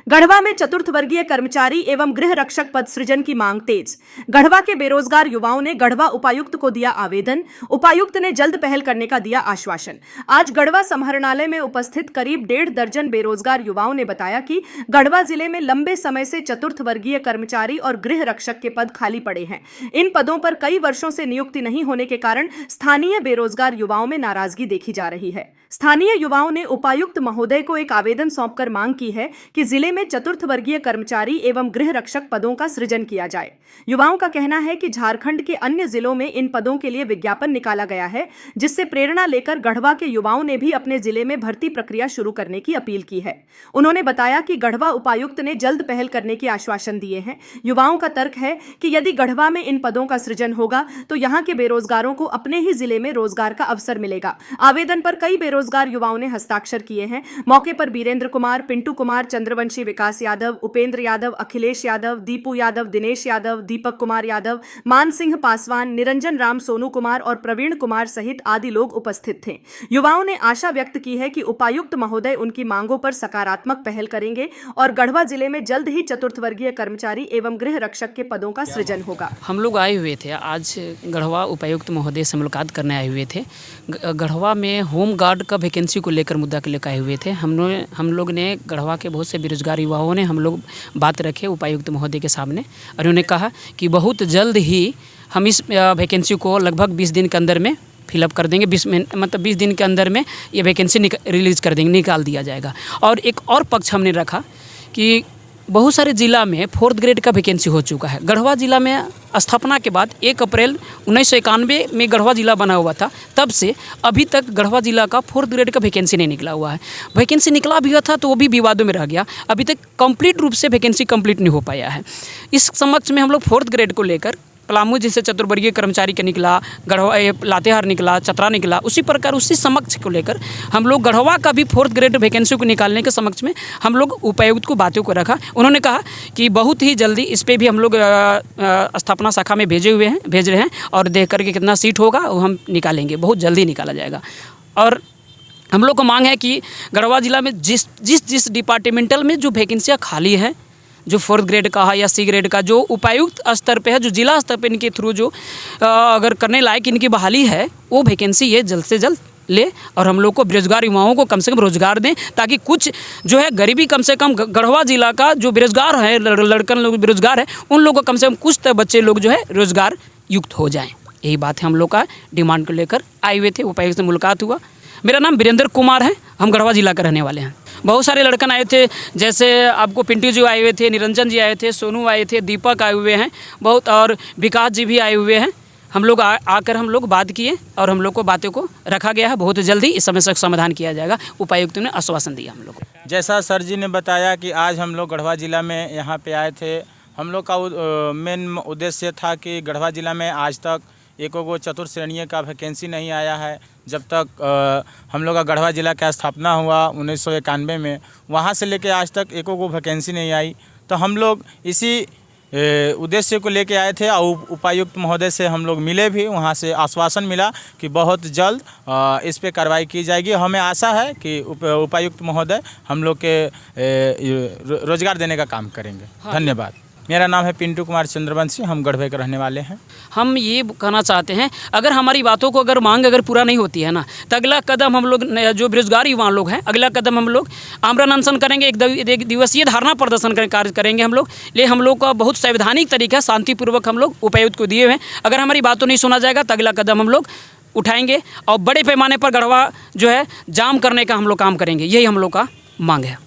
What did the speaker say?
गढ़वा में चतुर्थ वर्गीय कर्मचारी एवं गृह रक्षक पद सृजन की मांग तेज। गढ़वा के बेरोजगार युवाओं ने गढ़वा उपायुक्त को दिया आवेदन। उपायुक्त ने जल्द पहल करने का दिया आश्वासन। आज गढ़वा समाहरणालय में उपस्थित करीब 1.5 दर्जन बेरोजगार युवाओं ने बताया कि गढ़वा जिले में लंबे समय से चतुर्थ वर्गीय कर्मचारी और गृह रक्षक के पद खाली पड़े हैं। इन पदों पर कई वर्षों से नियुक्ति नहीं होने के कारण स्थानीय बेरोजगार युवाओं में नाराजगी देखी जा रही है। स्थानीय युवाओं ने उपायुक्त महोदय को एक आवेदन सौंपकर मांग की है कि जिले में चतुर्थ वर्गीय कर्मचारी एवं गृह रक्षक पदों का सृजन किया जाए। युवाओं का कहना है कि झारखंड के अन्य जिलों में इन पदों के लिए विज्ञापन निकाला गया है, जिससे प्रेरणा लेकर गढ़वा के युवाओं ने भी अपने जिले में भर्ती प्रक्रिया शुरू करने की अपील की है। उन्होंने बताया कि गढ़वा उपायुक्त ने जल्द पहल करने के आश्वासन दिए हैं। युवाओं का तर्क है कि यदि गढ़वा में इन पदों का सृजन होगा तो यहाँ के बेरोजगारों को अपने ही जिले में रोजगार का अवसर मिलेगा। आवेदन पर कई बेरोजगार युवाओं ने हस्ताक्षर किए हैं। मौके पर वीरेंद्र कुमार, पिंटू कुमार, चंद्रवंशी, विकास यादव, उपेंद्र यादव, अखिलेश यादव, दीपू यादव, दिनेश यादव, दीपक कुमार यादव, मान सिंह पासवान, निरंजन राम, सोनू कुमार और प्रवीण कुमार सहित आदि लोग उपस्थित थे। युवाओं ने आशा व्यक्त की है कि उपायुक्त महोदय उनकी मांगों पर सकारात्मक पहल करेंगे और गढ़वा जिले में जल्द ही चतुर्थ वर्गीय कर्मचारी एवं गृह रक्षक के पदों का सृजन होगा। हम लोग आए हुए थे, आज गढ़वा उपायुक्त महोदय से मुलाकात करने आए हुए थे। गढ़वा में होम गार्ड का वैकेंसी को लेकर मुद्दा के लेकर आए हुए थे। हम लोग ने गढ़वा के बहुत से बेरोजगार युवाओं ने हम लोग बात रखे उपायुक्त महोदय के सामने और उन्होंने कहा कि बहुत जल्द ही हम इस वैकेंसी को लगभग 20 दिन के अंदर में फिलअप कर देंगे। 20 दिन के अंदर में ये वैकेंसी रिलीज़ कर देंगे, निकाल दिया जाएगा। और एक और पक्ष हमने रखा कि बहुत सारे ज़िला में 4th ग्रेड का वैकेंसी हो चुका है। गढ़वा ज़िला में स्थापना के बाद 1 अप्रैल 1991 में गढ़वा ज़िला बना हुआ था, तब से अभी तक गढ़वा ज़िला का 4th ग्रेड का वैकेंसी नहीं निकला हुआ है। वैकेंसी निकला भी हुआ था तो वो भी विवादों में रह गया। अभी तक कंप्लीट रूप से वैकेंसी कंप्लीट नहीं हो पाया है। इस समक्ष में हम लोग 4th ग्रेड को लेकर पलामू जैसे चतुर्वर्गीय कर्मचारी का निकला, गढ़वा लातेहार निकला, चतरा निकला, उसी प्रकार उसी समक्ष को लेकर हम लोग गढ़वा का भी 4th ग्रेड वैकेंसी को निकालने के समक्ष में हम लोग उपायुक्त को बातों को रखा। उन्होंने कहा कि बहुत ही जल्दी इस पर भी हम लोग स्थापना शाखा में भेज रहे हैं और देख करके कितना सीट होगा वो हम निकालेंगे, बहुत जल्दी निकाला जाएगा। और हम लोग को मांग है कि गढ़वा जिला में जिस डिपार्टमेंटल में जो वैकेंसियाँ खाली हैं, जो 4th ग्रेड का है या C ग्रेड का, जो उपायुक्त स्तर पे है, जो जिला स्तर पे इनके थ्रू जो अगर करने लायक इनकी बहाली है, वो वैकेंसी ये जल्द से जल्द ले और हम लोग को बेरोजगार युवाओं को कम से कम रोजगार दें, ताकि कुछ जो है गरीबी कम से कम गढ़वा जिला का जो बेरोजगार है, लड़कन लोग बेरोजगार है, उन लोगों को कम से कम कुछ तो बच्चे लोग जो है रोजगार युक्त हो जाएँ। यही बात है हम लोग का डिमांड को लेकर आए हुए थे। उपायुक्त से मुलाकात हुआ। मेरा नाम वीरेंद्र कुमार है, हम गढ़वा जिला का रहने वाले हैं। बहुत सारे लड़कन आए थे, जैसे आपको पिंटू जी आए हुए थे, निरंजन जी आए थे, सोनू आए थे, दीपक आए हुए हैं बहुत, और विकास जी भी आए हुए हैं। हम लोग आकर हम लोग बात किए और हम लोग को बातों को रखा गया है। बहुत जल्दी इस समस्या का समाधान किया जाएगा, उपायुक्त ने आश्वासन दिया हम लोग को। जैसा सर जी ने बताया कि आज हम लोग गढ़वा ज़िला में यहाँ पे आए थे। हम लोग का मेन उद्देश्य था कि गढ़वा ज़िला में आज तक एको चतुर्थ श्रेणीय का वैकेंसी नहीं आया है। जब तक हम लोग का गढ़वा ज़िला का स्थापना हुआ 1991 में, वहाँ से लेके आज तक एको वैकेंसी नहीं आई। तो हम लोग इसी उद्देश्य को लेके आए थे और उपायुक्त महोदय से हम लोग मिले भी। वहाँ से आश्वासन मिला कि बहुत जल्द इस पे कार्रवाई की जाएगी। हमें आशा है कि उपायुक्त महोदय हम लोग के रोजगार देने का काम करेंगे। धन्यवाद। मेरा नाम है पिंटू कुमार चंद्रवंशी, हम गढ़वे के रहने वाले हैं। हम ये कहना चाहते हैं, अगर हमारी बातों को मांग पूरा नहीं होती है ना, तो अगला कदम हम लोग जो बेरोजगार युवा लोग हैं, अगला कदम हम लोग आमरण अनशन करेंगे, एक दिवसीय धारणा प्रदर्शन कार्य करेंगे हम लोग। ले हम लोग का बहुत संवैधानिक तरीका शांतिपूर्वक हम लोग उपायुक्त को दिए हुए हैं। अगर हमारी बातों नहीं सुना जाएगा तो अगला कदम हम लोग उठाएंगे और बड़े पैमाने पर गढ़वा जो है जाम करने का हम लोग काम करेंगे। यही हम लोग का मांग है।